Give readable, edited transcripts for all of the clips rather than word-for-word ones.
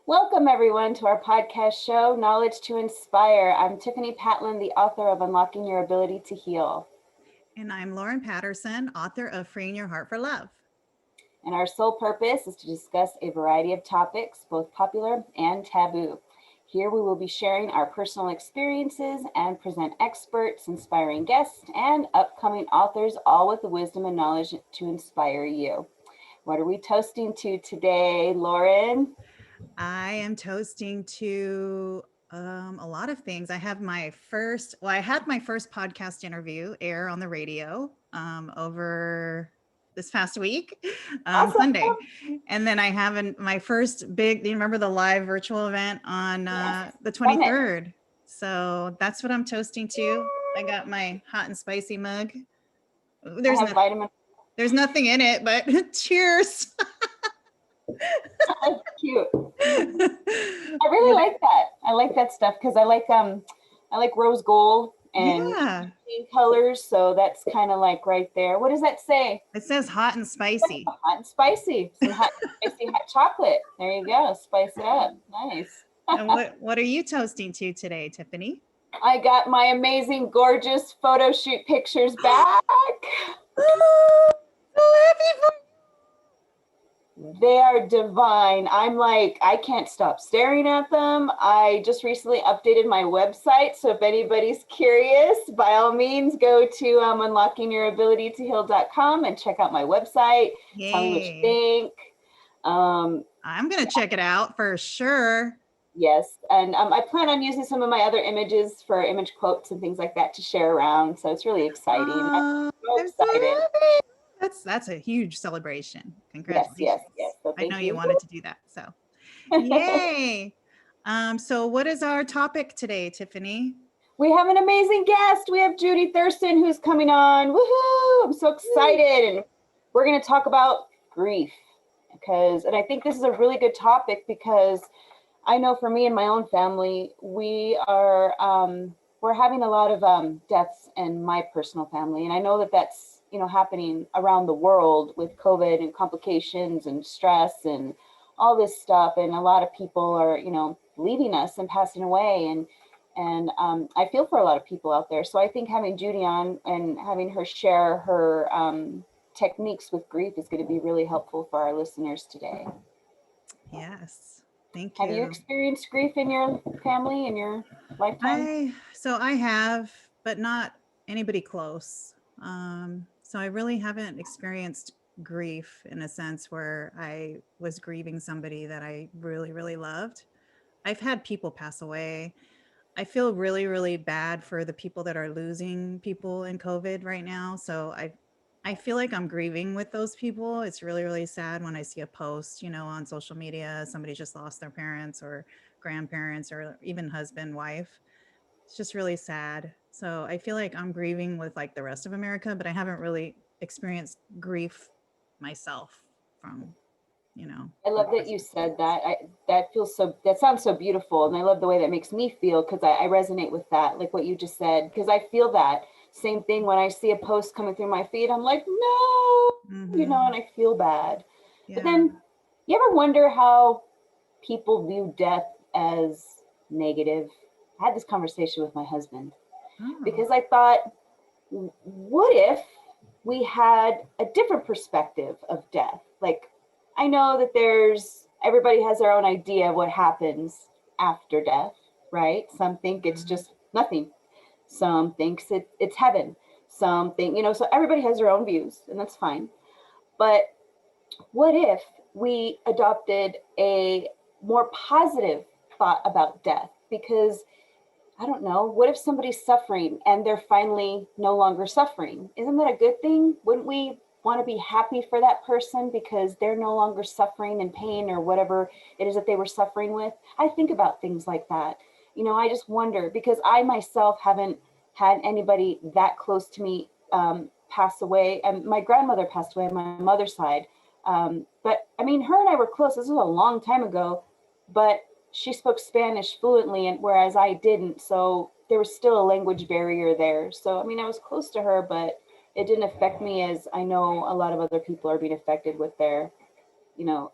Welcome, everyone, to our podcast show, Knowledge to Inspire. I'm Tiffani Patlin, the author of Unlocking Your Ability to Heal. And I'm Lauren Patterson, author of Freeing Your Heart for Love. And our sole purpose is to discuss a variety of topics, both popular and taboo. Here we will be sharing our personal experiences and present experts, inspiring guests, and upcoming authors, all with the wisdom and knowledge to inspire you. What are we toasting to today, Lauren? I am toasting to a lot of things. I had my first podcast interview air on the radio over this past week, Awesome. Sunday. And then I have my first big, do you remember the live virtual event on Yes. the Summit. 23rd? So that's what I'm toasting to. I got my hot and spicy mug. There's nothing in it, but cheers. That's cute. I really like that. I like that stuff because I like rose gold and green colors. So that's kind of like right there. What does that say? It says hot and spicy. Hot and spicy. Some hot and spicy hot chocolate. There you go. Spice it up. Nice. And what are you toasting to today, Tiffani? I got my amazing, gorgeous photo shoot pictures back. They are divine. I'm like, I can't stop staring at them. I just recently updated my website. So if anybody's curious, by all means, go to unlockingyourabilitytoheal.com and check out my website. Yay. Tell me what you think. I'm going to check it out for sure. Yes. And I plan on using some of my other images for image quotes and things like that to share around. So it's really exciting. I'm so excited. That's a huge celebration. Congratulations. Yes. So I know you wanted to do that. So yay. So what is our topic today, Tiffani? We have an amazing guest. We have Judy Thureson who's coming on. Woohoo! I'm so excited. And we're going to talk about grief and I think this is a really good topic because I know for me and my own family, we're having a lot of deaths in my personal family. And I know that that's happening around the world with COVID and complications and stress and all this stuff. And a lot of people are, leaving us and passing away. And I feel for a lot of people out there. So I think having Judy on and having her share her techniques with grief is going to be really helpful for our listeners today. Yes. Thank you. Have you experienced grief in your family, in your lifetime? I have, but not anybody close. So I really haven't experienced grief in a sense where I was grieving somebody that I really, really loved. I've had people pass away. I feel really, really bad for the people that are losing people in COVID right now. So I feel like I'm grieving with those people. It's really, really sad when I see a post, on social media, somebody just lost their parents or grandparents or even husband, wife. It's just really sad. So I feel like I'm grieving with like the rest of America, but I haven't really experienced grief myself from, I love that you said that. That sounds so beautiful. And I love the way that makes me feel because I resonate with that, like what you just said, because I feel that same thing when I see a post coming through my feed. I'm like, no, and I feel bad. Yeah. But then you ever wonder how people view death as negative? I had this conversation with my husband because I thought, what if we had a different perspective of death? Like, I know that everybody has their own idea of what happens after death, right? Some think it's just nothing. Some thinks it's heaven. Some think, so everybody has their own views and that's fine. But what if we adopted a more positive thought about death? Because I don't know, what if somebody's suffering and they're finally no longer suffering? Isn't that a good thing? Wouldn't we want to be happy for that person because they're no longer suffering in pain or whatever it is that they were suffering with? I think about things like that. I just wonder because I myself haven't had anybody that close to me pass away. And my grandmother passed away on my mother's side. But I mean, her and I were close. This was a long time ago, but she spoke Spanish fluently, and whereas I didn't. So there was still a language barrier there. So, I mean, I was close to her, but it didn't affect me as I know a lot of other people are being affected with their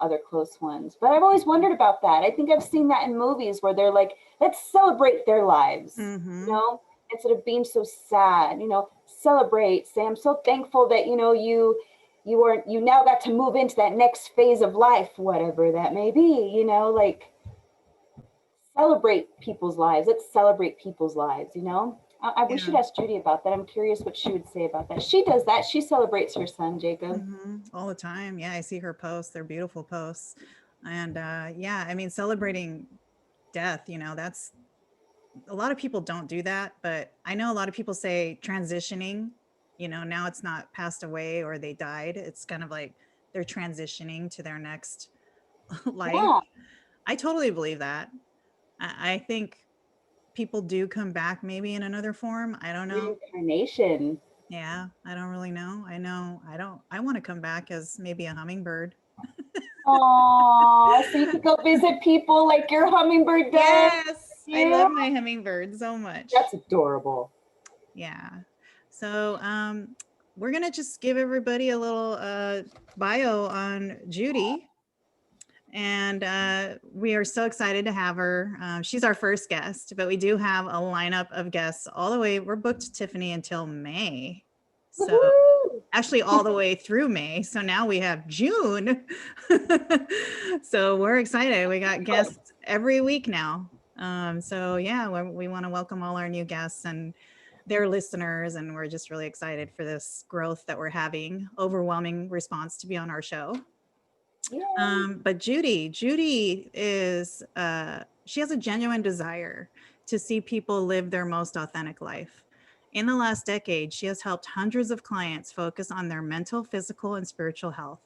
other close ones. But I've always wondered about that. I think I've seen that in movies where they're like, let's celebrate their lives, instead of being so sad, celebrate, say, I'm so thankful that, you now got to move into that next phase of life, whatever that may be, like celebrate people's lives. Let's celebrate people's lives. We should ask Judy about that. I'm curious what she would say about that. She does that. She celebrates her son, Jacob. All the time. Yeah, I see her posts. They're beautiful posts. And yeah, I mean, celebrating death, that's a lot of people don't do that, but I know a lot of people say transitioning, now it's not passed away or they died. It's kind of like they're transitioning to their next life. Yeah. I totally believe that. I think people do come back maybe in another form. I don't know. Reincarnation. Yeah, I don't really know. I want to come back as maybe a hummingbird. Oh, so you could go visit people like your hummingbird does. Yes, I love my hummingbird so much. That's adorable. Yeah. So we're gonna just give everybody a little bio on Judy. And we are so excited to have her. She's our first guest, but we do have a lineup of guests all the way. We're booked Tiffani until May. So Woo-hoo! Actually all the way through May. So now we have June. So we're excited. We got guests every week now. So yeah, we want to welcome all our new guests and their listeners. And we're just really excited for this growth that we're having. Overwhelming response to be on our show. But Judy is, she has a genuine desire to see people live their most authentic life. In the last decade, she has helped hundreds of clients focus on their mental, physical, and spiritual health.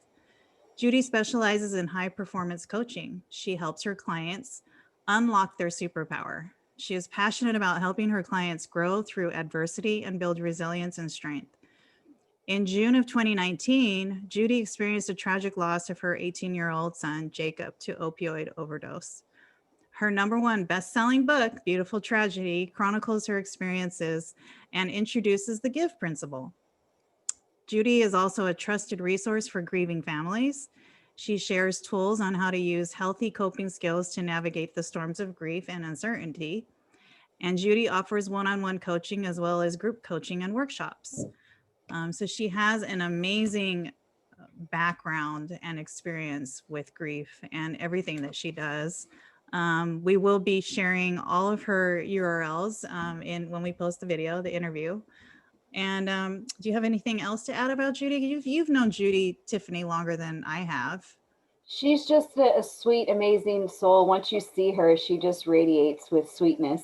Judy specializes in high performance coaching. She helps her clients unlock their superpower. She is passionate about helping her clients grow through adversity and build resilience and strength. In June of 2019, Judy experienced a tragic loss of her 18-year-old son, Jacob, to opioid overdose. Her #1 best-selling book, Beautiful Tragedy, chronicles her experiences and introduces the G.I.V.E principle. Judy is also a trusted resource for grieving families. She shares tools on how to use healthy coping skills to navigate the storms of grief and uncertainty. And Judy offers one-on-one coaching as well as group coaching and workshops. So she has an amazing background and experience with grief and everything that she does. We will be sharing all of her URLs when we post the video, the interview. And do you have anything else to add about Judy? You've known Judy, Tiffani, longer than I have. She's just a sweet, amazing soul. Once you see her, she just radiates with sweetness.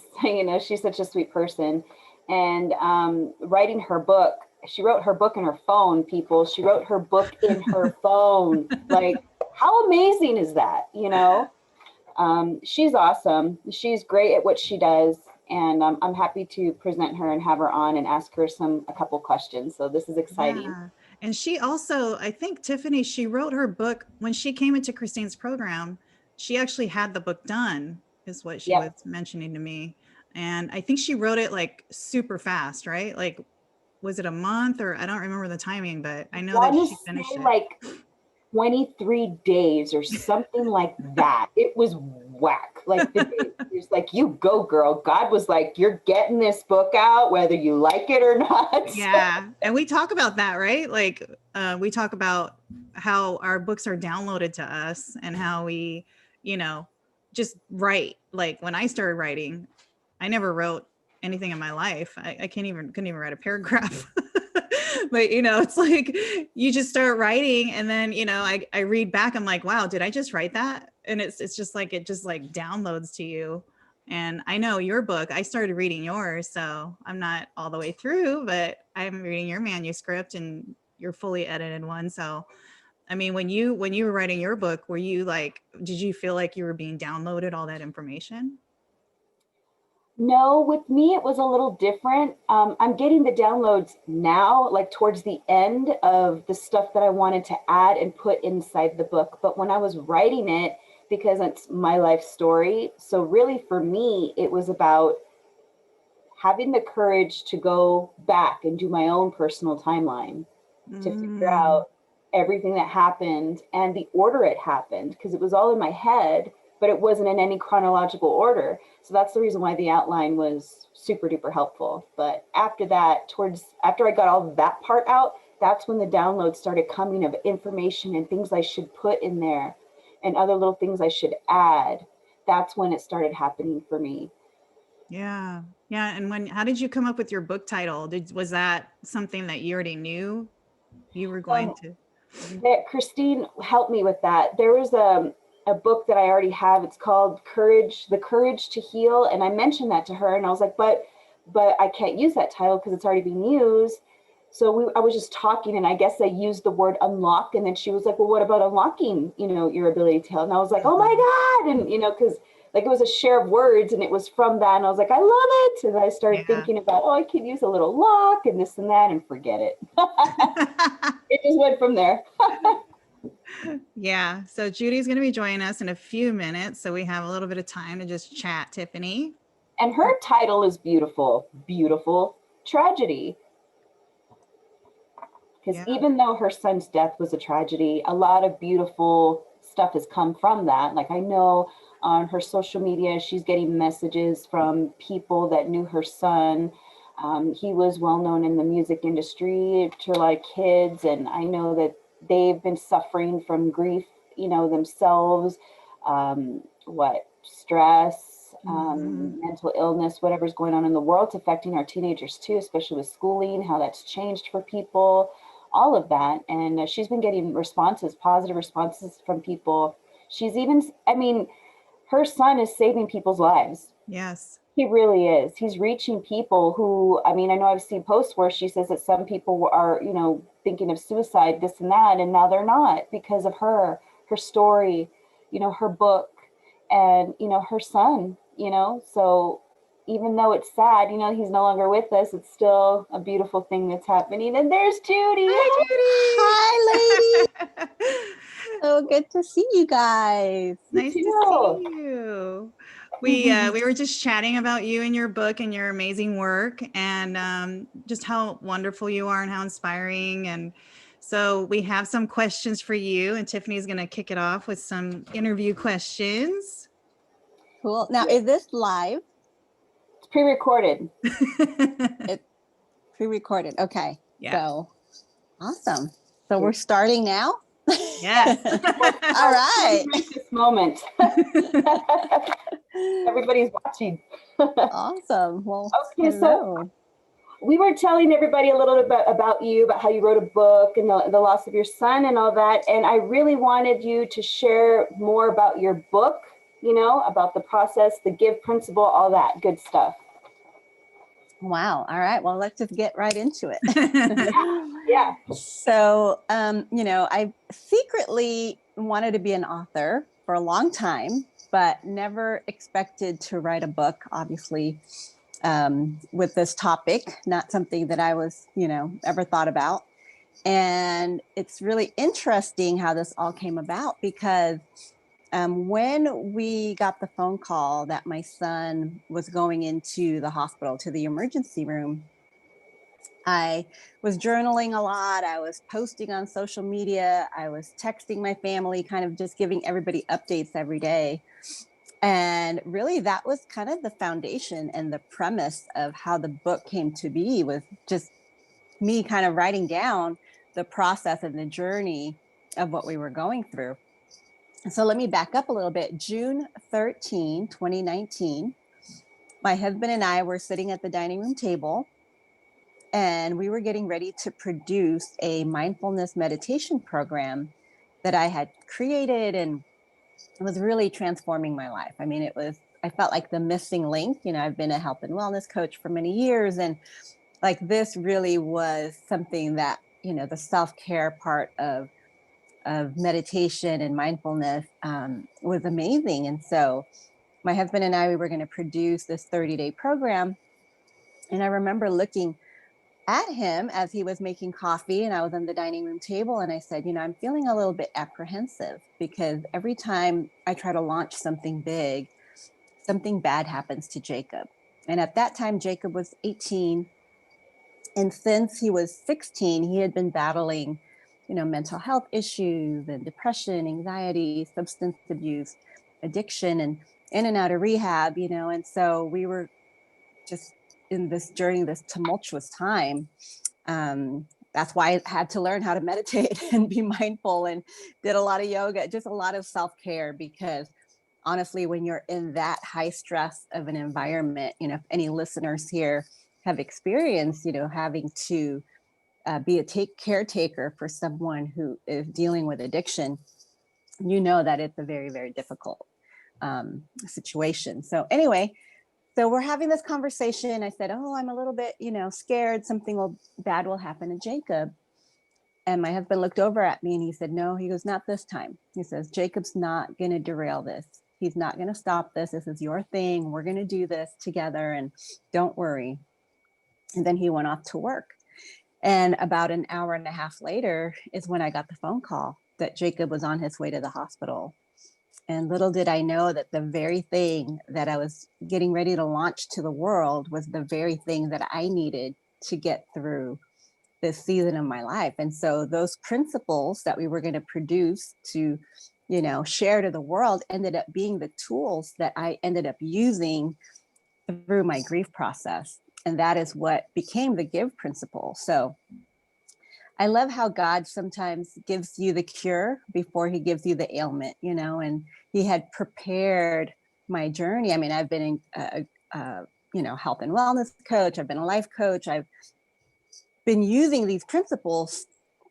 She's such a sweet person. And writing her book, she wrote her book in her phone, people. She wrote her book in her phone. Like, how amazing is that? She's awesome. She's great at what she does. And I'm happy to present her and have her on and ask her a couple questions. So this is exciting. Yeah. And she also, I think Tiffani, she wrote her book when she came into Christine's program. She actually had the book done, is what she was mentioning to me. And I think she wrote it like super fast, right? Like, was it a month or I don't remember the timing, but I know that she finished it. Like 23 days or something like that. It was whack. Like it's like, you go, girl. God was like, you're getting this book out, whether you like it or not. Yeah. And we talk about that, right? Like we talk about how our books are downloaded to us and how we, just write. Like when I started writing, I never wrote anything in my life. I couldn't even write a paragraph. But it's like you just start writing and then I read back, I'm like, wow, did I just write that? And it's just like it just like downloads to you. And I know your book, I started reading yours, so I'm not all the way through, but I'm reading your manuscript and your fully edited one. So I mean, when you were writing your book, were you like, did you feel like you were being downloaded all that information? No, with me, it was a little different. I'm getting the downloads now, like towards the end of the stuff that I wanted to add and put inside the book. But when I was writing it, because it's my life story, so really for me, it was about having the courage to go back and do my own personal timeline to figure out everything that happened and the order it happened, because it was all in my head, but it wasn't in any chronological order. So that's the reason why the outline was super duper helpful. But after that, after I got all that part out, that's when the downloads started coming of information and things I should put in there and other little things I should add. That's when it started happening for me. Yeah. Yeah. And how did you come up with your book title? Was that something that you already knew you were going to? That Christine helped me with that. There was a book that I already have. It's called The Courage to Heal. And I mentioned that to her and I was like, but I can't use that title because it's already being used. So I was just talking and I guess I used the word unlock. And then she was like, well, what about unlocking, your ability to heal? And I was like, oh my God. And, because like it was a share of words and it was from that. And I was like, I love it. And I started thinking about, I could use a little lock and this and that and forget it. It just went from there. Yeah. So Judy's going to be joining us in a few minutes. So we have a little bit of time to just chat, Tiffani. And her title is beautiful, beautiful tragedy. Because even though her son's death was a tragedy, a lot of beautiful stuff has come from that. Like I know on her social media, she's getting messages from people that knew her son. He was well known in the music industry to a lot of kids. And I know that they've been suffering from grief, themselves, stress, mental illness, whatever's going on in the world. It's affecting our teenagers too, especially with schooling, how that's changed for people, all of that. And she's been getting positive responses from people. Her son is saving people's lives. Yes. He really is. He's reaching people who, I know I've seen posts where she says that some people are, thinking of suicide, this and that, and now they're not because of her story, her book, and, her son, so even though it's sad, he's no longer with us, it's still a beautiful thing that's happening. And there's Judy. Hi, lady. So good to see you guys. Nice to see you. We were just chatting about you and your book and your amazing work and just how wonderful you are and how inspiring. And so we have some questions for you, and Tiffani's going to kick it off with some interview questions. Cool. Now, is this live? It's pre-recorded. It's pre-recorded. Okay. Yeah. So awesome. So we're starting now? Yes. All right. This moment. Everybody's watching. Awesome. Well, okay, so we were telling everybody a little bit about you, about how you wrote a book and the loss of your son and all that. And I really wanted you to share more about your book, about the process, the G.I.V.E principle, all that good stuff. Wow. All right. Well, let's just get right into it. Yeah. So, I secretly wanted to be an author for a long time, but never expected to write a book, obviously, with this topic, not something that I was, ever thought about. And it's really interesting how this all came about because when we got the phone call that my son was going into the hospital, to the emergency room, I was journaling a lot. I was posting on social media. I was texting my family, kind of just giving everybody updates every day. And really, that was kind of the foundation and the premise of how the book came to be, was just me kind of writing down the process and the journey of what we were going through. So let me back up a little bit. June 13, 2019, my husband and I were sitting at the dining room table, and we were getting ready to produce a mindfulness meditation program that I had created, and it was really transforming my life. I felt like the missing link. I've been a health and wellness coach for many years, and like this really was something that, the self-care part of meditation and mindfulness was amazing. And so my husband and I, we were going to produce this 30-day program. And I remember looking at him as he was making coffee, and I was on the dining room table, and I said, I'm feeling a little bit apprehensive because every time I try to launch something big, something bad happens to Jacob. And at that time, Jacob was 18. And since he was 16, he had been battling mental health issues and depression, anxiety, substance abuse, addiction, and in and out of rehab, and so we were just during this tumultuous time. That's why I had to learn how to meditate and be mindful, and did a lot of yoga, just a lot of self-care, because honestly, when you're in that high stress of an environment, if any listeners here have experienced, having to be a caretaker for someone who is dealing with addiction, that it's a very, very difficult situation. So anyway, so we're having this conversation. I said, oh, I'm a little bit, scared something bad will happen to Jacob. And my husband looked over at me and he said, no, he goes, not this time. He says, Jacob's not going to derail this. He's not going to stop this. This is your thing. We're going to do this together, and don't worry. And then he went off to work. And about an hour and a half later is when I got the phone call that Jacob was on his way to the hospital. And little did I know that the very thing that I was getting ready to launch to the world was the very thing that I needed to get through this season of my life. And so those principles that we were going to produce to, share to the world ended up being the tools that I ended up using through my grief process. And that is what became the G.I.V.E principle. So I love how God sometimes gives you the cure before he gives you the ailment, and he had prepared my journey. I mean, I've been health and wellness coach. I've been a life coach. I've been using these principles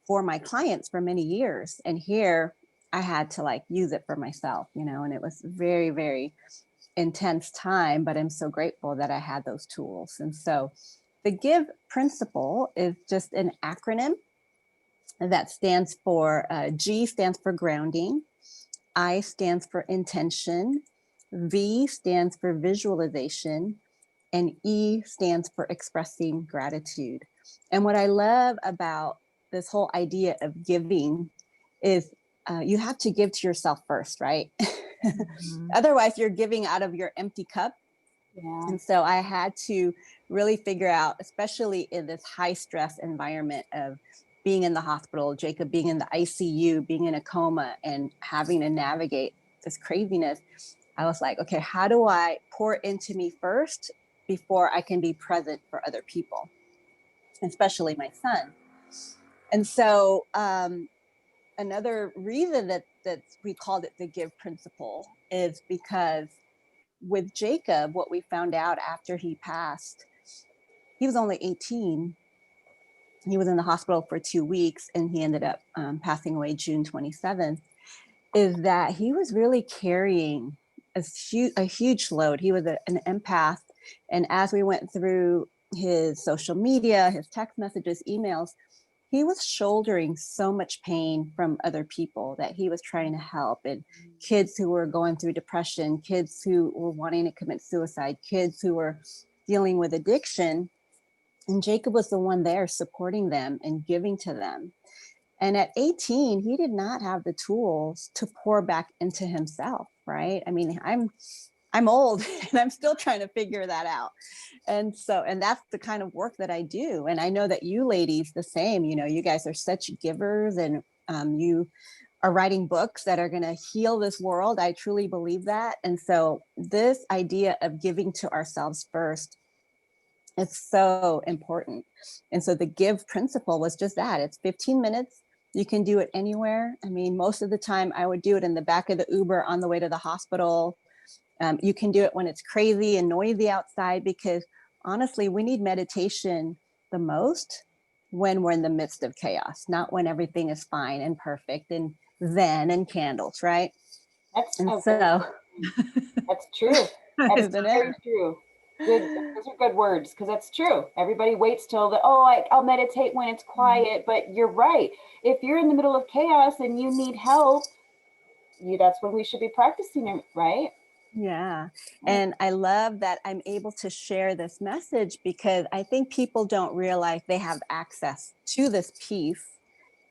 for my clients for many years. And here I had to use it for myself, and it was very, very intense time, but I'm so grateful that I had those tools. And so the G.I.V.E principle is just an acronym that stands for G stands for grounding, I stands for intention, V stands for visualization, and E stands for expressing gratitude. And what I love about this whole idea of giving is you have to give to yourself first, right? Mm-hmm. Otherwise, you're giving out of your empty cup. Yeah. And so I had to really figure out, especially in this high stress environment of being in the hospital, Jacob being in the ICU, being in a coma, and having to navigate this craziness. I was like, okay, how do I pour into me first before I can be present for other people, especially my son? And so another reason that we called it the G.I.V.E principle is because with Jacob, what we found out after he passed, he was only 18. He was in the hospital for 2 weeks, and he ended up passing away June 27th, is that he was really carrying a huge load. He was an empath. And as we went through his social media, his text messages, emails, he was shouldering so much pain from other people that he was trying to help, and kids who were going through depression, kids who were wanting to commit suicide, kids who were dealing with addiction. And Jacob was the one there supporting them and giving to them. And at 18, he did not have the tools to pour back into himself, right? I mean, I'm old and I'm still trying to figure that out. And that's the kind of work that I do. And I know that you ladies, the same, you guys are such givers, and you are writing books that are going to heal this world. I truly believe that. And so this idea of giving to ourselves first, it's so important. And so the G.I.V.E principle was just that. It's 15 minutes. You can do it anywhere. I mean, most of the time I would do it in the back of the Uber on the way to the hospital. You can do it when it's crazy and noisy outside, because honestly, we need meditation the most when we're in the midst of chaos, not when everything is fine and perfect and zen and candles, right? That's true. That's very true. Good. Those are good words, because that's true. Everybody waits till I'll meditate when it's quiet, but you're right. If you're in the middle of chaos and you need help, that's when we should be practicing it, right? Yeah. And I love that I'm able to share this message, because I think people don't realize they have access to this peace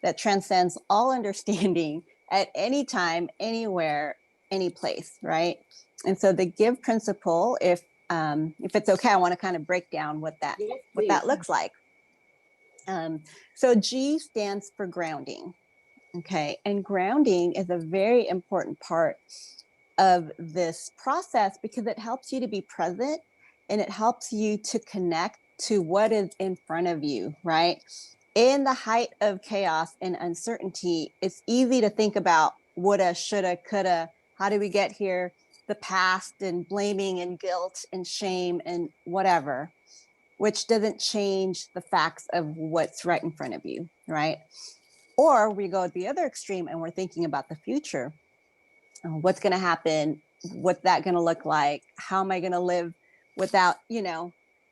that transcends all understanding at any time, anywhere, any place, right? And so the G.I.V.E principle, if it's okay, I want to kind of break down what that looks like. So G stands for grounding. Okay. And grounding is a very important part of this process because it helps you to be present and it helps you to connect to what is in front of you, right? In the height of chaos and uncertainty, it's easy to think about woulda, shoulda, coulda, how did we get here, the past and blaming and guilt and shame and whatever, which doesn't change the facts of what's right in front of you, right? Or we go at the other extreme and we're thinking about the future. What's going to happen? What's that going to look like? How am I going to live without,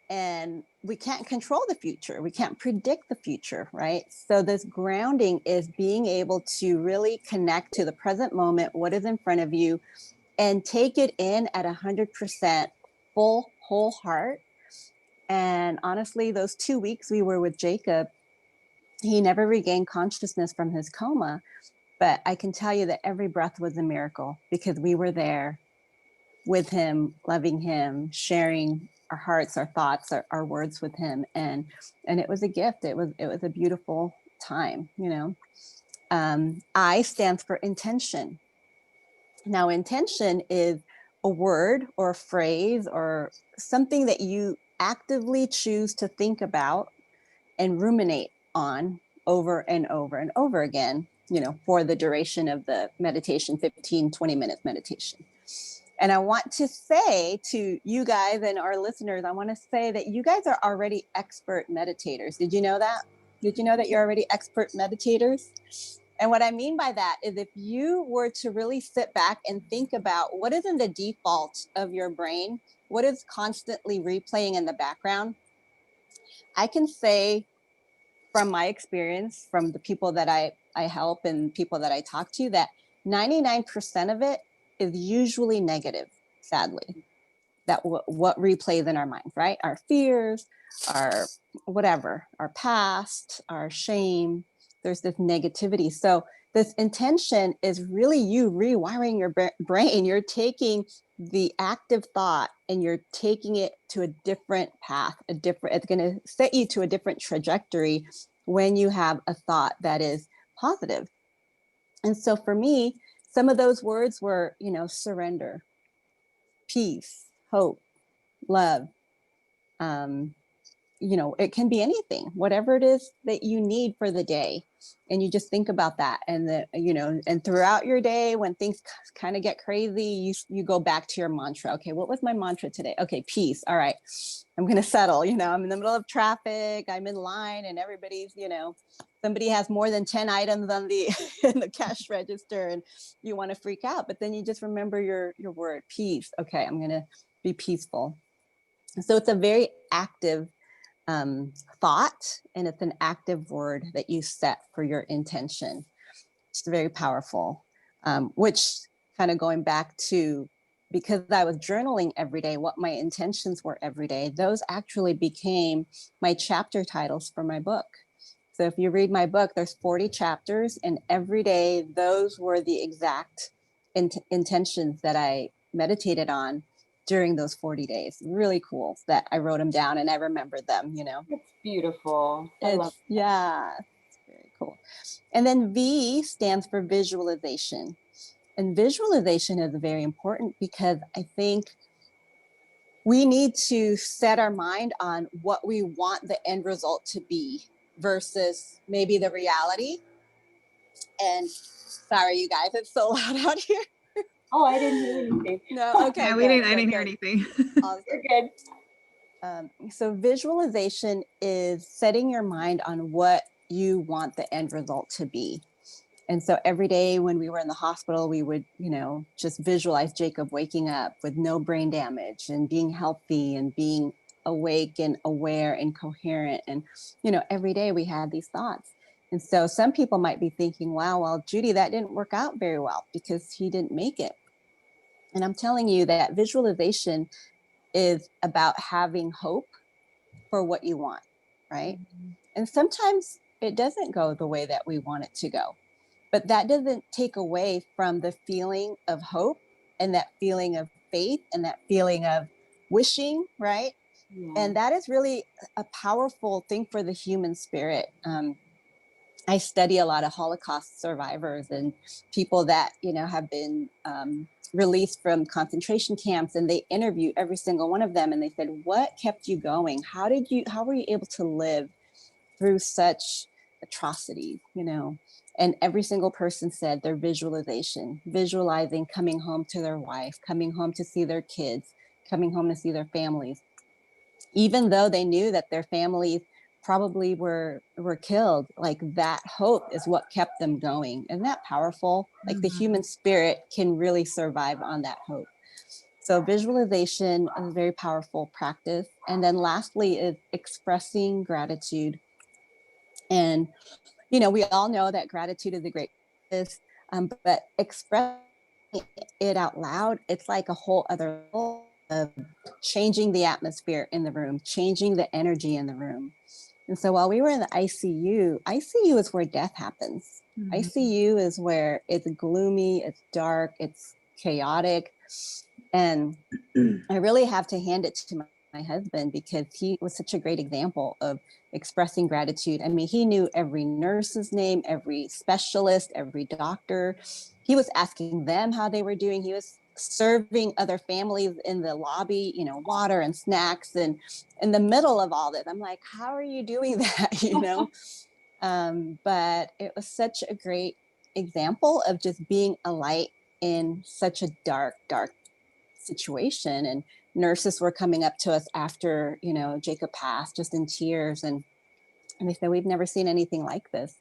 and we can't control the future. We can't predict the future, right? So this grounding is being able to really connect to the present moment, what is in front of you, and take it in at 100% full, whole heart. And honestly, those 2 weeks we were with Jacob, he never regained consciousness from his coma. But I can tell you that every breath was a miracle because we were there with him, loving him, sharing our hearts, our thoughts, our words with him. And it was a gift. It was a beautiful time, I stands for intention. Now, intention is a word or a phrase or something that you actively choose to think about and ruminate on over and over and over again, for the duration of the meditation, 15, 20 minutes meditation. And I want to say to you guys and our listeners, I want to say that you guys are already expert meditators. Did you know that? Did you know that you're already expert meditators? And what I mean by that is if you were to really sit back and think about what is in the default of your brain, what is constantly replaying in the background, I can say from my experience, from the people that I help and people that I talk to, that 99% of it is usually negative, sadly. That what replays in our minds, right? Our fears, our whatever, our past, our shame, there's this negativity. So this intention is really you rewiring your brain. You're taking the active thought and you're taking it to a different path, it's going to set you to a different trajectory when you have a thought that is positive. And so for me, some of those words were, surrender, peace, hope, love. It can be anything, whatever it is that you need for the day. And you just think about that. And and throughout your day, when things kind of get crazy, you go back to your mantra. Okay, what was my mantra today? Okay, peace. All right, I'm going to settle. I'm in the middle of traffic. I'm in line and everybody's, somebody has more than 10 items on the in the cash register and you want to freak out. But then you just remember your word, peace. Okay, I'm going to be peaceful. So it's a very active thought, and it's an active word that you set for your intention. It's very powerful, which kind of going back to, because I was journaling every day, what my intentions were every day, those actually became my chapter titles for my book. So if you read my book, there's 40 chapters, and every day those were the exact intentions that I meditated on during those 40 days. Really cool that I wrote them down and I remembered them, It's beautiful. I love it. Yeah, it's very cool. And then V stands for visualization. And visualization is very important because I think we need to set our mind on what we want the end result to be versus maybe the reality. And sorry, you guys, it's so loud out here. Oh, I didn't hear anything. No, okay. Yeah, I didn't hear anything. Awesome. You're good. So visualization is setting your mind on what you want the end result to be. And so every day when we were in the hospital, we would, just visualize Jacob waking up with no brain damage and being healthy and being awake and aware and coherent. And, every day we had these thoughts. And so some people might be thinking, wow, well, Judy, that didn't work out very well because he didn't make it. And I'm telling you that visualization is about having hope for what you want, right? Mm-hmm. And sometimes it doesn't go the way that we want it to go, but that doesn't take away from the feeling of hope and that feeling of faith and that feeling of wishing, right? And that is really a powerful thing for the human spirit. I study a lot of Holocaust survivors and people that, you know, have been released from concentration camps, and they interview every single one of them. And they said, what kept you going? How were you able to live through such atrocities, you know? And every single person said their visualizing coming home to their wife, coming home to see their kids, coming home to see their families, even though they knew that their families probably were killed. Like, that hope is what kept them going. Isn't that powerful? Like, the human spirit can really survive on that hope. So visualization is a very powerful practice. And then lastly is expressing gratitude. And, you know, we all know that gratitude is a great practice, but expressing it out loud, it's like a whole other level of changing the atmosphere in the room, changing the energy in the room. And so while we were in the ICU is where death happens. ICU is where it's gloomy, it's dark, it's chaotic. And I really have to hand it to my husband, because he was such a great example of expressing gratitude. I mean, he knew every nurse's name, every specialist, every doctor. He was asking them how they were doing. He was serving other families in the lobby, you know, water and snacks. And in the middle of all this, I'm like, how are you doing that? You know? But it was such a great example of just being a light in such a dark situation. And nurses were coming up to us after, you know, Jacob passed, just in tears. And they said, we've never seen anything like this.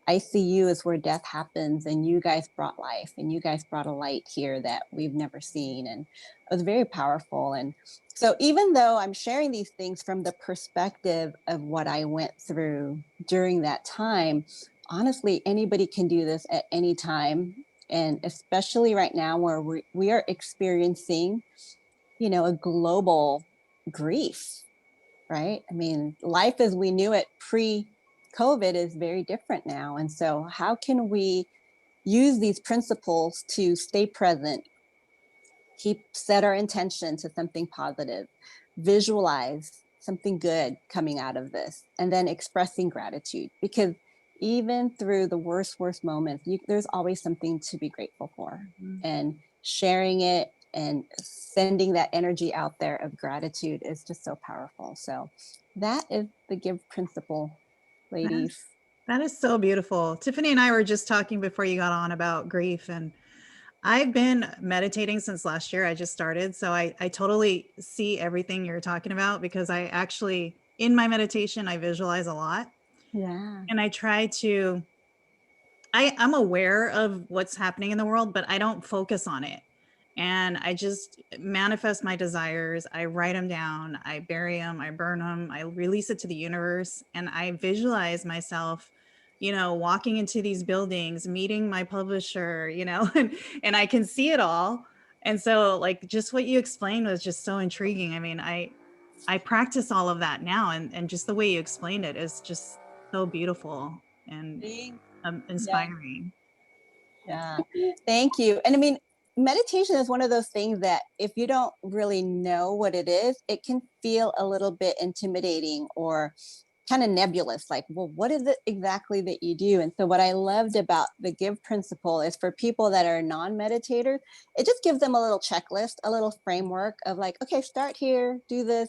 ICU is where death happens, and you guys brought life, and you guys brought a light here that we've never seen. And it was very powerful. And so even though I'm sharing these things from the perspective of what I went through during that time, honestly, anybody can do this at any time. And especially right now, where we are experiencing, you know, a global grief, right? I mean, life as we knew it pre-COVID is very different now. And so how can we use these principles to stay present, set our intention to something positive, visualize something good coming out of this, and then expressing gratitude? Because even through the worst moments, there's always something to be grateful for. And sharing it and sending that energy out there of gratitude is just so powerful. So that is the GIVE principle, ladies. That is so beautiful. Tiffani and I were just talking before you got on about grief, and I've been meditating since last year. I just started. So I totally see everything you're talking about, because I actually, in my meditation, I visualize a lot. Yeah. And I try to, I'm aware of what's happening in the world, but I don't focus on it. And I just manifest my desires. I write them down, I bury them, I burn them, I release it to the universe. And I visualize myself, you know, walking into these buildings, meeting my publisher, you know, and I can see it all. And so, like, just what you explained was just so intriguing. I mean, I practice all of that now, and just the way you explained it is just so beautiful and inspiring. Yeah. Thank you. And I mean, meditation is one of those things that if you don't really know what it is, it can feel a little bit intimidating or kind of nebulous, like, well, what is it exactly that you do? And so what I loved about the GIVE principle is for people that are non-meditators, it just gives them a little checklist, a little framework of like, okay, start here, do this,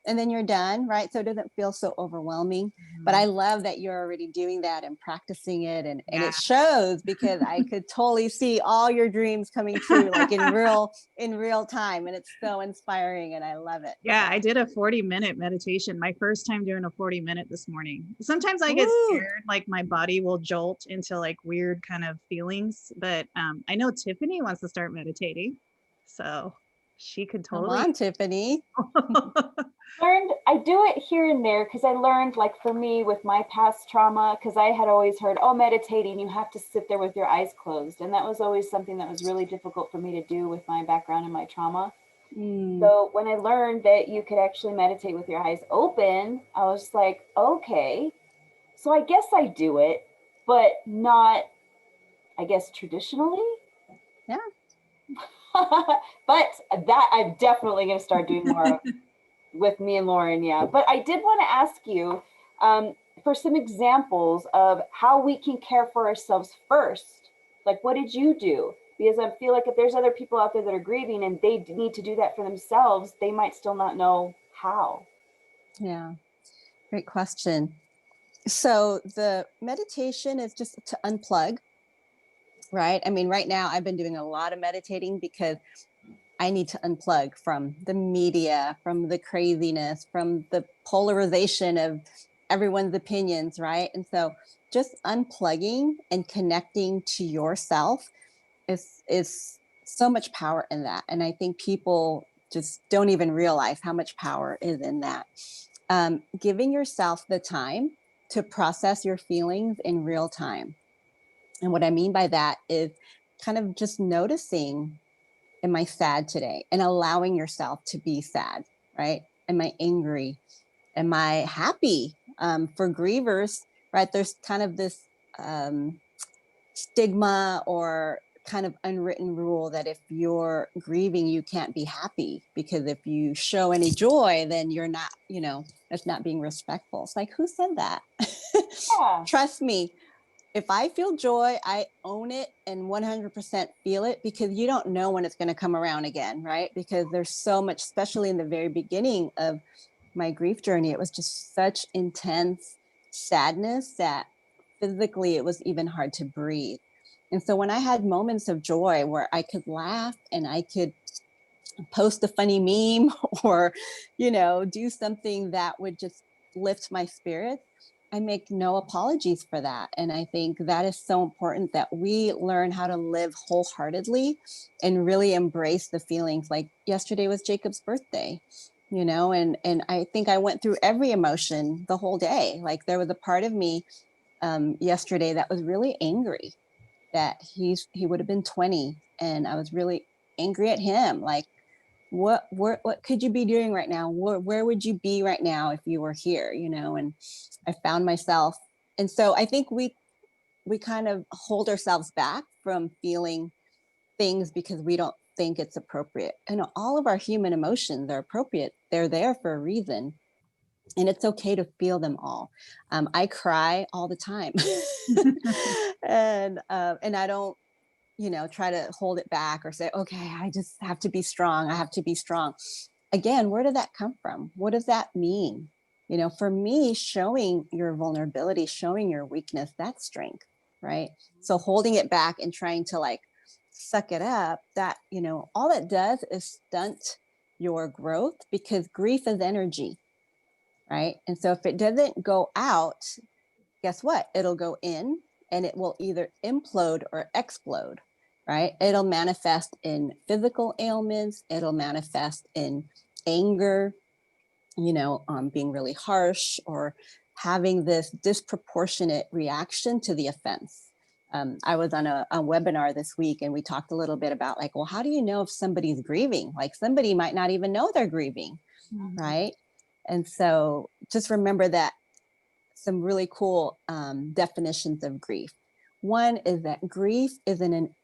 and then you're done, right? So it doesn't feel so overwhelming. But I love that you're already doing that and practicing it. And it shows, because I could totally see all your dreams coming true, like in real time. And it's so inspiring, and I love it. Yeah, I did a 40-minute meditation, my first time doing a 40-minute this morning. Sometimes I get scared, like my body will jolt into like weird kind of feelings. But I know Tiffani wants to start meditating, so she could totally. Come on, Tiffani. I do it here and there, because I learned, like for me with my past trauma, because I had always heard, oh, meditating, you have to sit there with your eyes closed. And that was always something that was really difficult for me to do with my background and my trauma. So when I learned that you could actually meditate with your eyes open, I was like, okay, so I guess I do it, but not, I guess, traditionally. Yeah. But that I'm definitely going to start doing more of. with me and Lauren, yeah. But I did want to ask you for some examples of how we can care for ourselves first. Like, what did you do? Because I feel like if there's other people out there that are grieving and they need to do that for themselves, they might still not know how. Yeah, great question. So the meditation is just to unplug, right? I mean, right now I've been doing a lot of meditating because I need to unplug from the media, from the craziness, from the polarization of everyone's opinions, right? And so just unplugging and connecting to yourself is so much power in that. And I think people just don't even realize how much power is in that. Giving yourself the time to process your feelings in real time. And what I mean by that is kind of just noticing, am I sad today? And allowing yourself to be sad, right? Am I angry? Am I happy? For grievers, right? There's kind of this stigma or kind of unwritten rule that if you're grieving, you can't be happy, because if you show any joy, then you're not, that's not being respectful. It's like, who said that? Yeah. Trust me, if I feel joy, I own it and 100% feel it, because you don't know when it's going to come around again, right? Because there's so much, especially in the very beginning of my grief journey, it was just such intense sadness that physically it was even hard to breathe. And so when I had moments of joy where I could laugh and I could post a funny meme or, do something that would just lift my spirit, I make no apologies for that. And I think that is so important, that we learn how to live wholeheartedly and really embrace the feelings. Like yesterday was Jacob's birthday, and I think I went through every emotion the whole day. Like there was a part of me yesterday that was really angry that he would have been 20, and I was really angry at him. Like, what could you be doing right now? Where would you be right now if you were here? And I found myself. And so I think we kind of hold ourselves back from feeling things because we don't think it's appropriate. And all of our human emotions are appropriate. They're there for a reason. And it's okay to feel them all. I cry all the time. and I don't, try to hold it back or say, okay, I just have to be strong. I have to be strong. Again, where did that come from? What does that mean? For me, showing your vulnerability, showing your weakness, that's strength, right? So holding it back and trying to like suck it up, that, all it does is stunt your growth, because grief is energy, right? And so if it doesn't go out, guess what? It'll go in and it will either implode or explode, right? It'll manifest in physical ailments. It'll manifest in anger, being really harsh or having this disproportionate reaction to the offense. I was on a webinar this week and we talked a little bit about like, well, how do you know if somebody's grieving? Like somebody might not even know they're grieving, right? And so just remember that some really cool definitions of grief. One is that grief is an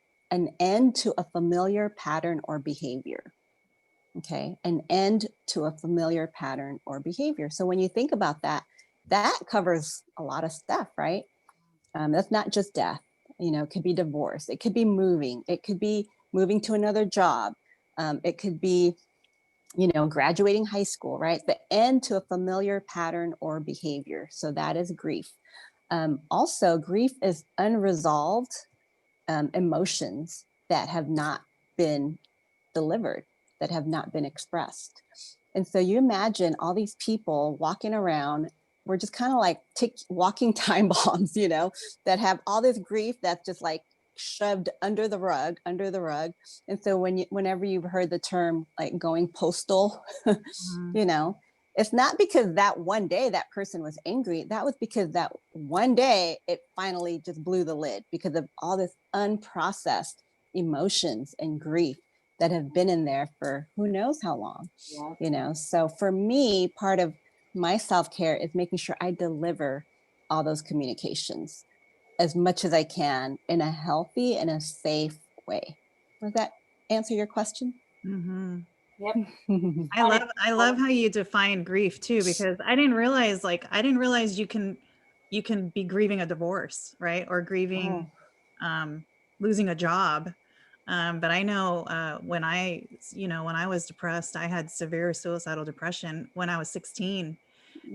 end to a familiar pattern or behavior. Okay, an end to a familiar pattern or behavior. So when you think about that, that covers a lot of stuff, right? That's not just death. It could be divorce. It could be moving. It could be moving to another job. It could be graduating high school, right? The end to a familiar pattern or behavior. So that is grief. Also, grief is unresolved emotions that have not been delivered, that have not been expressed. And so you imagine all these people walking around, we're just kind of like walking time bombs, that have all this grief that's just like shoved under the rug. And so whenever you've heard the term like going postal, it's not because that one day that person was angry. That was because that one day it finally just blew the lid because of all this unprocessed emotions and grief that have been in there for who knows how long. Yeah. So for me, part of my self-care is making sure I deliver all those communications as much as I can in a healthy and a safe way. Does that answer your question? Mm-hmm. Yep. I love how you define grief too, because I didn't realize you can be grieving a divorce, right? Or grieving losing a job. But I know when I was depressed, I had severe suicidal depression when I was 16.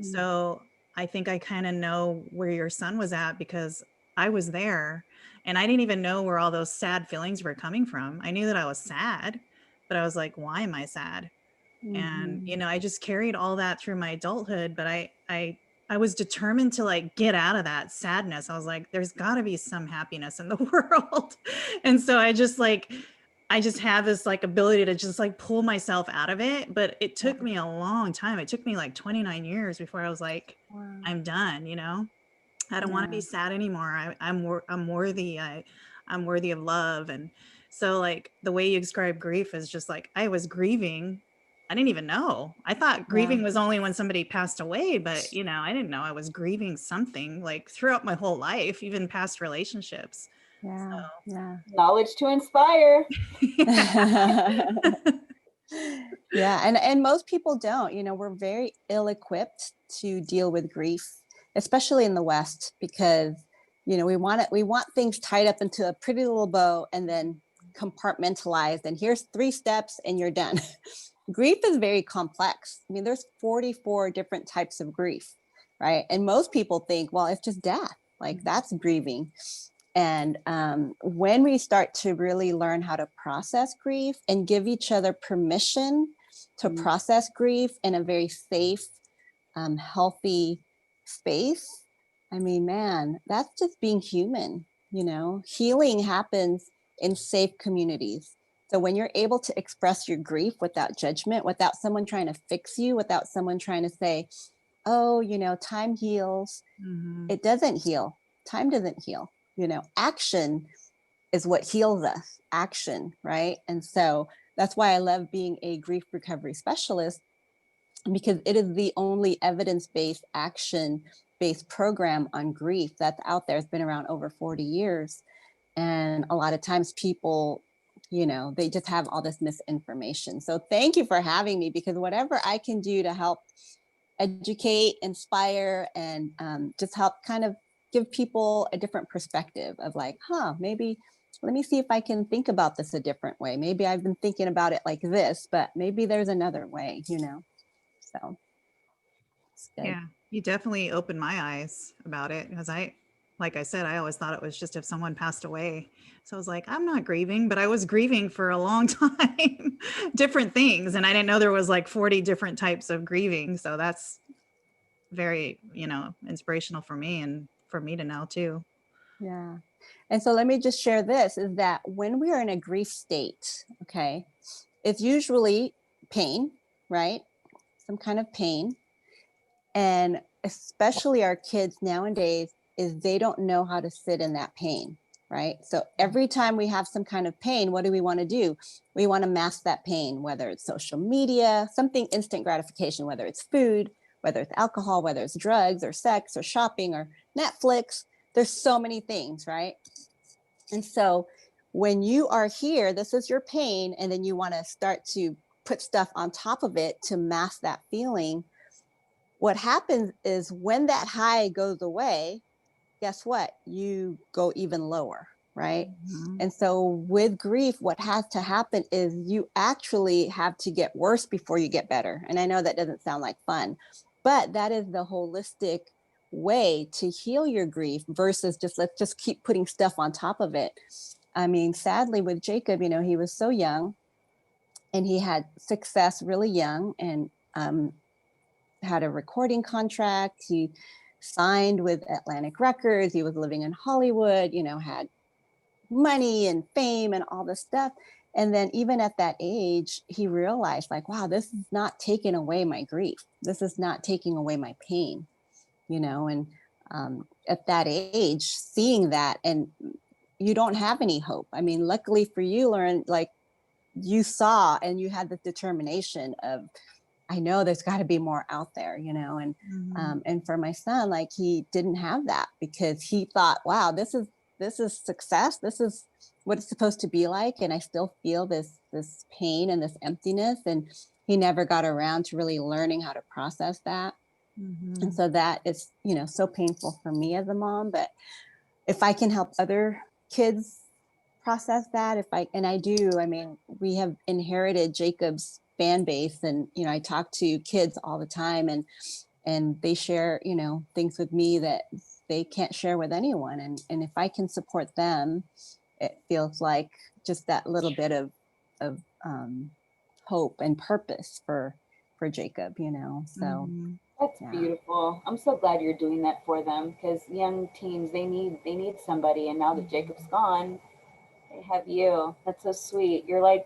So I think I kind of know where your son was at because I was there and I didn't even know where all those sad feelings were coming from. I knew that I was sad, but I was like, why am I sad? And I just carried all that through my adulthood, but I was determined to like get out of that sadness. I was like, there's got to be some happiness in the world. And so I just have this like ability to just like pull myself out of it, but it took me a long time. It took me like 29 years before I was like, I'm done, I don't want to be sad anymore. I'm worthy. I'm worthy of love. And so like the way you describe grief is just like, I was grieving. I didn't even know. I thought grieving was only when somebody passed away, but I didn't know I was grieving something like throughout my whole life, even past relationships. Knowledge to inspire. And most people don't. We're very ill-equipped to deal with grief, especially in the West, because we want things tied up into a pretty little bow and then compartmentalized, and here's 3 steps and you're done. Grief is very complex. I mean, there's 44 different types of grief, right? And most people think, well, it's just death, like that's grieving. And when we start to really learn how to process grief and give each other permission to process grief in a very safe, healthy space, I mean, man, that's just being human. Healing happens in safe communities. So when you're able to express your grief without judgment, without someone trying to fix you, without someone trying to say, oh, time heals, it doesn't heal. Time doesn't heal. Action is what heals us, action, right? And so that's why I love being a grief recovery specialist, because it is the only evidence-based, action-based program on grief that's out there. It's been around over 40 years. And a lot of times people, they just have all this misinformation. So thank you for having me, because whatever I can do to help educate, inspire, and just help kind of give people a different perspective of like, maybe let me see if I can think about this a different way. Maybe I've been thinking about it like this, but maybe there's another way, so. Yeah, you definitely opened my eyes about it, because like I said, I always thought it was just if someone passed away. So I was like, I'm not grieving, but I was grieving for a long time, different things. And I didn't know there was like 40 different types of grieving. So that's very, inspirational for me and for me to know too. Yeah. And so let me just share this, is that when we are in a grief state, okay, it's usually pain, right? Some kind of pain. And especially our kids nowadays, is they don't know how to sit in that pain, right? So every time we have some kind of pain, what do we want to do? We want to mask that pain, whether it's social media, something instant gratification, whether it's food, whether it's alcohol, whether it's drugs or sex or shopping or Netflix. There's so many things, right? And so when you are here, this is your pain, and then you want to start to put stuff on top of it to mask that feeling. What happens is when that high goes away, guess what? You go even lower, right? And so with grief, what has to happen is you actually have to get worse before you get better. And I know that doesn't sound like fun, but that is the holistic way to heal your grief versus let's just keep putting stuff on top of it. I mean, sadly with Jacob, he was so young and he had success really young, and had a recording contract. He signed with Atlantic Records. He was living in Hollywood, had money and fame and all this stuff. And then even at that age, he realized like, wow, this is not taking away my grief. This is not taking away my pain, and at that age, seeing that, and you don't have any hope. I mean, luckily for you, Lauren, like you saw and you had the determination of, I know there's got to be more out there, and for my son, like he didn't have that, because he thought, wow, this is success. This is what it's supposed to be like. And I still feel this this pain and this emptiness, and he never got around to really learning how to process that. Mm-hmm. And so that is, you know, so painful for me as a mom. But if I can help other kids process that, and I do, I mean, we have inherited Jacob's fan base, and, you know, I talk to kids all the time, and they share, you know, things with me that they can't share with anyone. And if I can support them, it feels like just that little bit of hope and purpose for Jacob, you know. So Mm-hmm. That's yeah. beautiful. I'm so glad you're doing that for them, because young teens, they need somebody. And now that Jacob's gone, they have you. That's so sweet. You're like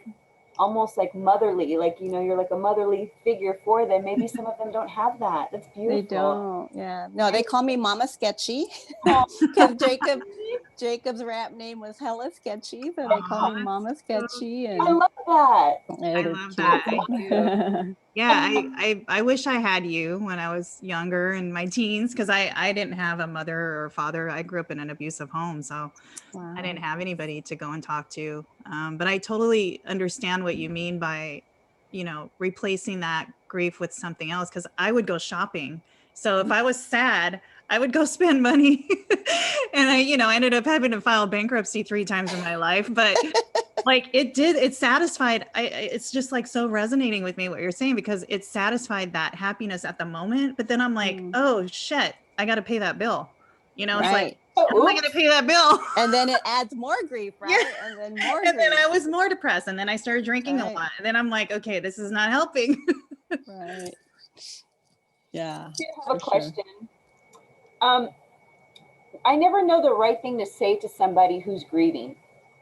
almost like motherly, like, you know, you're like a motherly figure for them. Maybe some of them don't have that. That's beautiful. They don't. Yeah. No, they call me Mama Sketchy Oh, because Jacob's rap name was hella sketchy, so they call me Mama Sketchy. I And love that. I love that. I do. Yeah, I wish I had you when I was younger in my teens, because I didn't have a mother or father. I grew up in an abusive home, so Wow. I didn't have anybody to go and talk to. But I totally understand what you mean by, you know, replacing that grief with something else, because I would go shopping. So if I was sad, I would go spend money. And I, you know, ended up having to file bankruptcy 3 times in my life, but like it satisfied. It's just like so resonating with me what you're saying, because it satisfied that happiness at the moment. But then I'm like, oh shit, I got to pay that bill. You know, it's like, how am I going to pay that bill? And then it adds more grief, right? Yeah. And then more and grief. then I was more depressed, and then I started drinking a lot. And then I'm like, okay, this is not helping. Right. Yeah. I have a question. I never know the right thing to say to somebody who's grieving.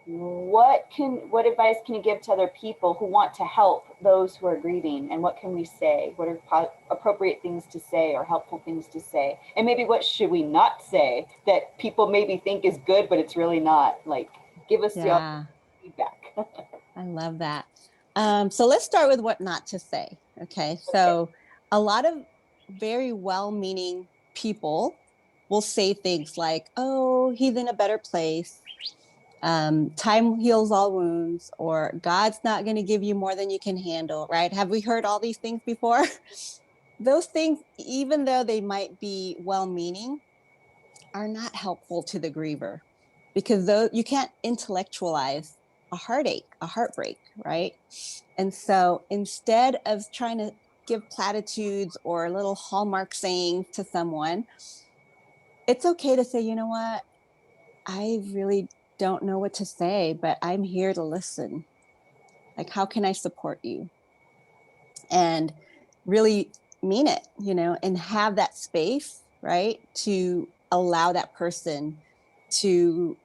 What advice can you give to other people who want to help those who are grieving? And what can we say? What are appropriate things to say or helpful things to say? And maybe what should we not say that people maybe think is good, but it's really not? Like, give us your feedback. I love that. So let's start with what not to say. Okay. So a lot of very well-meaning people will say things like, oh, he's in a better place. Time heals all wounds, or God's not going to give you more than you can handle, right? Have we heard all these things before? Those things, even though they might be well-meaning, are not helpful to the griever, because though you can't intellectualize a heartache, a heartbreak, right? And so instead of trying to give platitudes or little hallmark sayings to someone, it's okay to say, you know what? I really don't know what to say, but I'm here to listen. Like, how can I support you? And really mean it, you know, and have that space, right, to allow that person to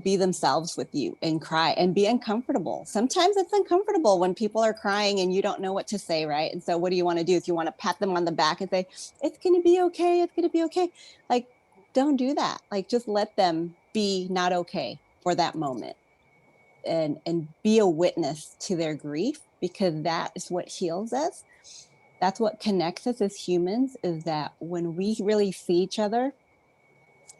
be themselves with you and cry and be uncomfortable. Sometimes it's uncomfortable when people are crying and you don't know what to say, right? And so what do you want to do? If you want to pat them on the back and say, it's going to be okay, it's going to be okay. Like, don't do that. Like, just let them be not okay for that moment, and be a witness to their grief, because that is what heals us. That's what connects us as humans, is that when we really see each other,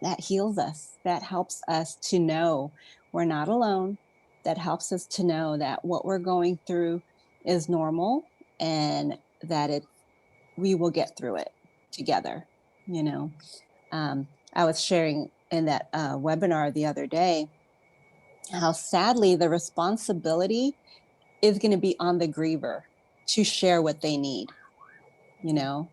that heals us. That helps us to know we're not alone. That helps us to know that what we're going through is normal, and that we will get through it together. You know, I was sharing in that webinar the other day how sadly the responsibility is going to be on the griever to share what they need. You know,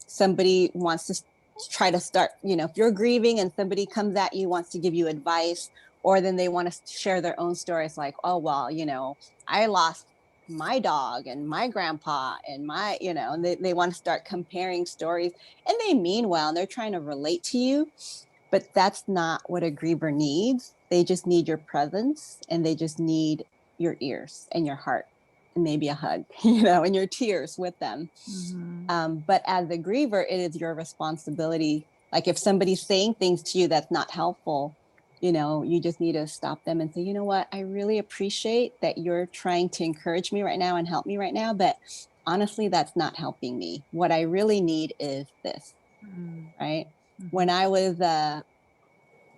somebody wants to try to start, you know, if you're grieving and somebody comes at you, wants to give you advice, or then they want to share their own stories, like, oh, well, you know, I lost my dog and my grandpa and my, you know, and they want to start comparing stories, and they mean well, and they're trying to relate to you, but that's not what a griever needs. They just need your presence, and they just need your ears and your heart, and maybe a hug, you know, and your tears with them. But as a griever, it is your responsibility. Like, if somebody's saying things to you that's not helpful, you know, you just need to stop them and say, you know what, I really appreciate that you're trying to encourage me right now and help me right now, but honestly, that's not helping me. What I really need is this, right? When I was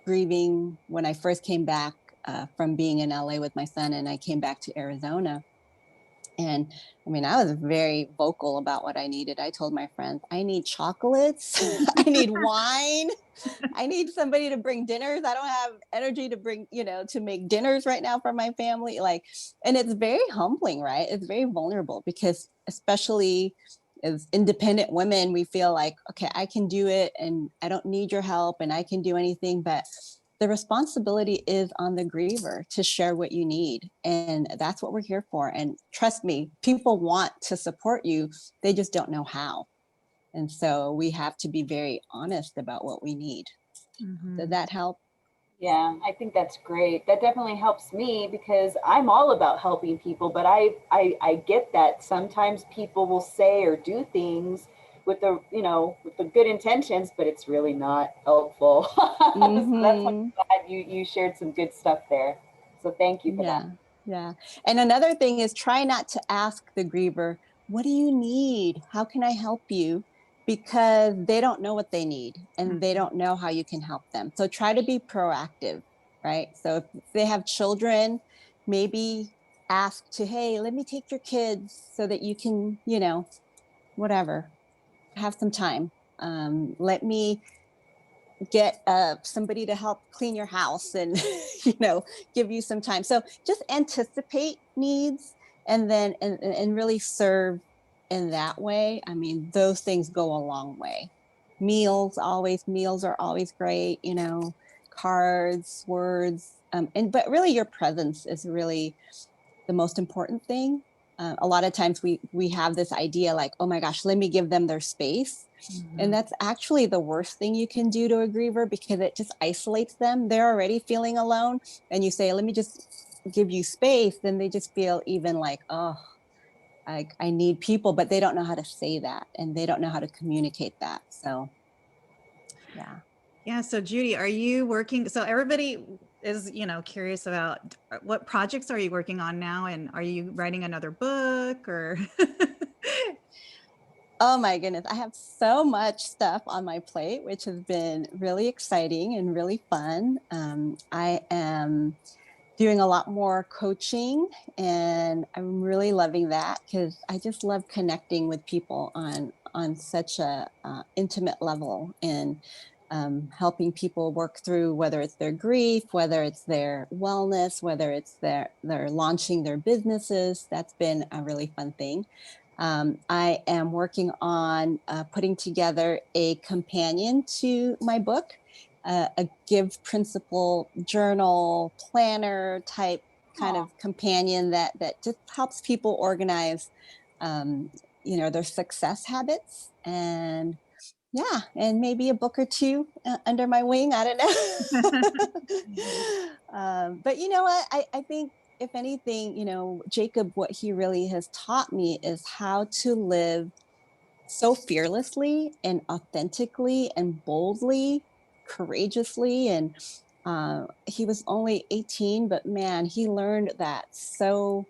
grieving, when I first came back from being in LA with my son, and I came back to Arizona. And I mean, I was very vocal about what I needed. I told my friends, I need chocolates, I need wine, I need somebody to bring dinners. I don't have energy to bring, to make dinners right now for my family. Like, and it's very humbling, right? It's very vulnerable because especially as independent women, we feel like, okay, I can do it and I don't need your help and I can do anything. But the responsibility is on the griever to share what you need. And that's what we're here for. And trust me, people want to support you. They just don't know how. And so we have to be very honest about what we need. Mm-hmm. Did that help? Yeah, I think that's great. That definitely helps me because I'm all about helping people, but I get that sometimes people will say or do things with the good intentions, but it's really not helpful. So that's why I'm glad you shared some good stuff there. So thank you for that. Yeah. And another thing is try not to ask the griever, what do you need? How can I help you? Because they don't know what they need and they don't know how you can help them. So try to be proactive, right? So if they have children, maybe ask to, hey, let me take your kids so that you can, whatever, have some time. Let me get somebody to help clean your house and give you some time. So just anticipate needs and then and really serve in that way. I mean, those things go a long way. Meals are always great, cards, words, but really your presence is really the most important thing. A lot of times we have this idea like, oh my gosh, let me give them their space. And that's actually the worst thing you can do to a griever because it just isolates them. They're already feeling alone. And you say, let me just give you space. Then they just feel even like, oh, I need people, but they don't know how to say that and they don't know how to communicate that. So, yeah. Yeah. So Judy, are you working? So everybody is, curious about what projects are you working on now? And are you writing another book or? Oh my goodness. I have so much stuff on my plate, which has been really exciting and really fun. I am doing a lot more coaching and I'm really loving that because I just love connecting with people on such a intimate level and helping people work through whether it's their grief, whether it's their wellness, whether it's they're launching their businesses. That's been a really fun thing. I am working on putting together a companion to my book, a G.I.V.E principle journal planner type kind of companion that just helps people organize, their success habits and maybe a book or two under my wing. I don't know. But you know what? I think if anything, Jacob, what he really has taught me is how to live so fearlessly and authentically and boldly, courageously. And he was only 18, but man, he learned that so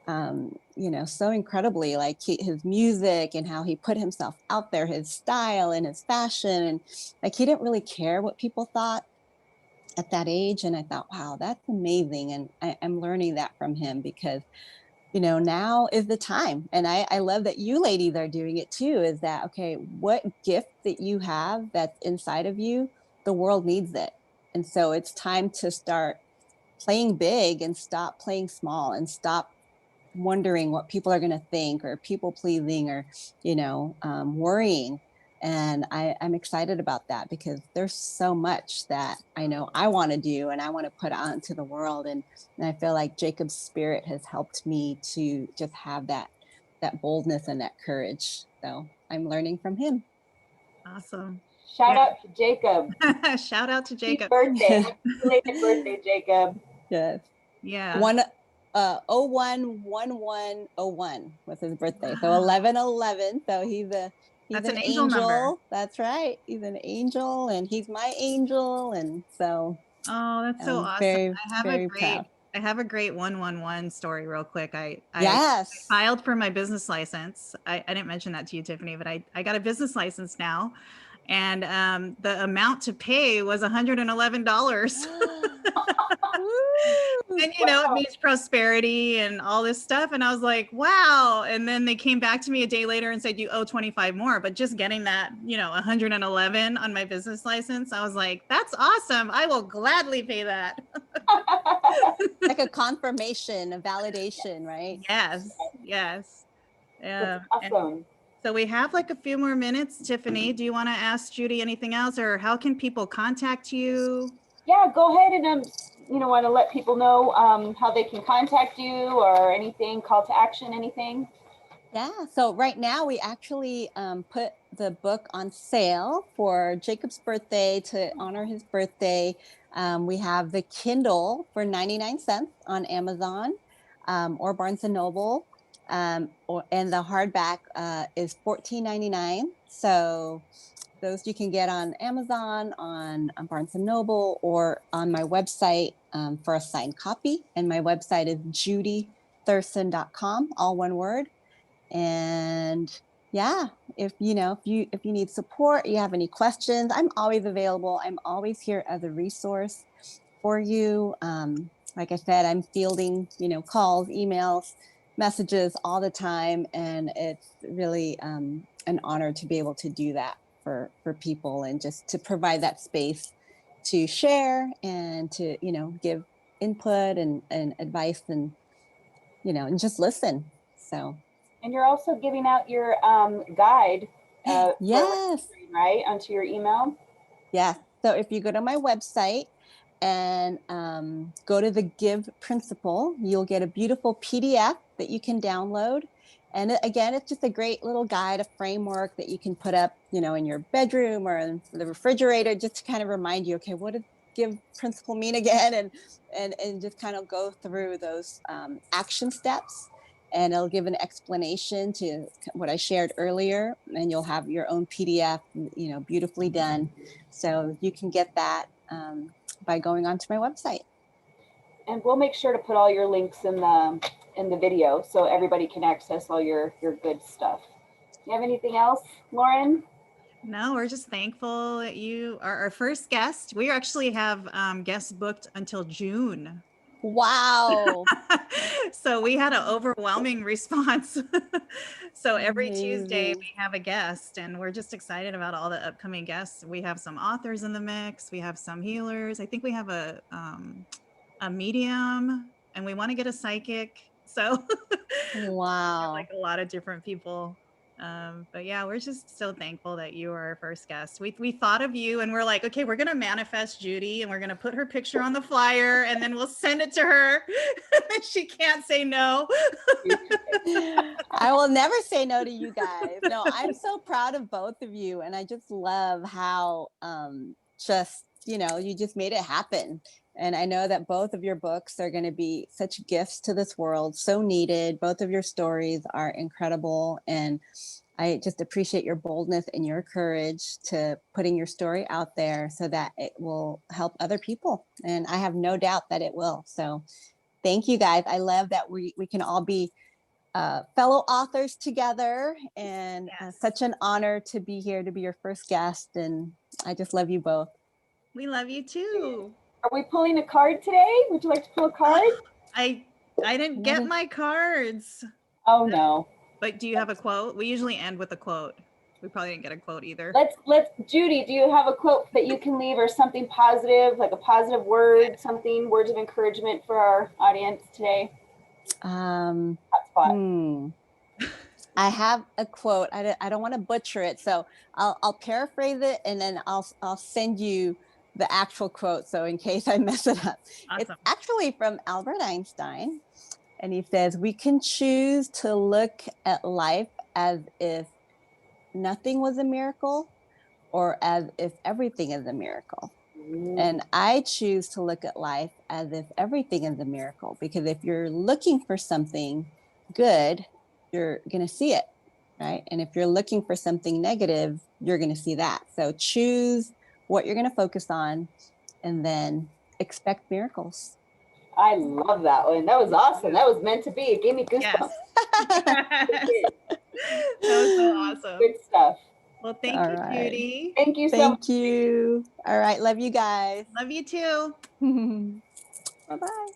incredibly, like his music and how he put himself out there, his style and his fashion. And like, he didn't really care what people thought at that age. And I thought, wow, that's amazing. And I'm learning that from him because, now is the time. And I love that you ladies are doing it too, is that, okay, what gift that you have that's inside of you, the world needs it. And so it's time to start playing big and stop playing small and stop wondering what people are going to think or people pleasing or, worrying. And I'm excited about that because there's so much that I know I want to do and I want to put out into the world. And I feel like Jacob's spirit has helped me to just have that boldness and that courage. So I'm learning from him. Awesome. Shout out to Jacob. Shout out to Jacob. Happy birthday. Happy belated birthday, Jacob. Yes. Yeah. 01/11/01 was his birthday. So 11/11. So he's an angel number. That's right. He's an angel and he's my angel. And so that's so awesome. very, I have very a great proud. I have a great 111 story real quick. Yes. I filed for my business license. I didn't mention that to you, Tiffany, but I got a business license now. And the amount to pay was $111. And, you know, it means prosperity and all this stuff. And I was like, wow. And then they came back to me a day later and said, you owe 25 more. But just getting that, you know, 111 on my business license, I was like, that's awesome. I will gladly pay that. Like a confirmation, a validation, right? Yes. Yes. That's And awesome. so we have like a few more minutes. Tiffani, do you want to ask Judy anything else, or how can people contact you? Yeah, go ahead and you know, want to let people know how they can contact you or anything, call to action, anything. Yeah, so right now we actually put the book on sale for Jacob's birthday to honor his birthday. We have the Kindle for 99 cents on Amazon or Barnes & Noble. And the hardback is $14.99. So those you can get on Amazon, on Barnes & Noble, or on my website for a signed copy. And my website is judythureson.com, all one word. And yeah, if you need support, you have any questions, I'm always available. I'm always here as a resource for you. Like I said, I'm fielding, calls, emails, messages all the time. And it's really an honor to be able to do that for people, and just to provide that space to share and to, give input and advice, and, and just listen. So. And you're also giving out your guide Yes. right, onto your email. Yeah. So if you go to my website and go to the G.I.V.E principle, you'll get a beautiful PDF that you can download. And again, it's just a great little guide, a framework that you can put up, in your bedroom or in the refrigerator, just to kind of remind you, okay, what does G.I.V.E principle mean again? And just kind of go through those action steps. And it'll give an explanation to what I shared earlier, and you'll have your own PDF, beautifully done. So you can get that by going onto my website. And we'll make sure to put all your links in the video so everybody can access all your good stuff. Do you have anything else, Lauren? No, we're just thankful that you are our first guest. We actually have guests booked until June. Wow. So we had an overwhelming response. So every Amazing. Tuesday we have a guest, and we're just excited about all the upcoming guests. We have some authors in the mix. We have some healers. I think we have a medium, and we want to get a psychic. So Wow. like a lot of different people. But yeah, we're just so thankful that you were our first guest. We thought of you, and we're like, okay, we're gonna manifest Judy, and we're gonna put her picture on the flyer, and then we'll send it to her. She can't say no. I will never say no to you guys. No, I'm so proud of both of you, and I just love how you just made it happen. And I know that both of your books are going to be such gifts to this world, so needed. Both of your stories are incredible. And I just appreciate your boldness and your courage to putting your story out there so that it will help other people. And I have no doubt that it will. So thank you guys. I love that we can all be fellow authors together, and such an honor to be here, to be your first guest. And I just love you both. We love you too. Are we pulling a card today? Would you like to pull a card? I didn't get my cards. Oh no. But do you have a quote? We usually end with a quote. We probably didn't get a quote either. Let's Judy, do you have a quote that you can leave, or something positive, like a positive word, something, words of encouragement for our audience today? I have a quote. I don't want to butcher it, so I'll paraphrase it, and then I'll send you the actual quote, so in case I mess it up. Awesome. It's actually from Albert Einstein, and he says, we can choose to look at life as if nothing was a miracle, or as if everything is a miracle. And I choose to look at life as if everything is a miracle, because if you're looking for something good, you're going to see it, right? And if you're looking for something negative, you're going to see that. So choose what you're going to focus on, and then expect miracles. I love that one. That was awesome. That was meant to be. It gave me goosebumps. Yes. That was so awesome. Good stuff. Well, thank All you, right. Judy. Thank you so much. Thank you. All right. Love you guys. Love you too. Bye-bye.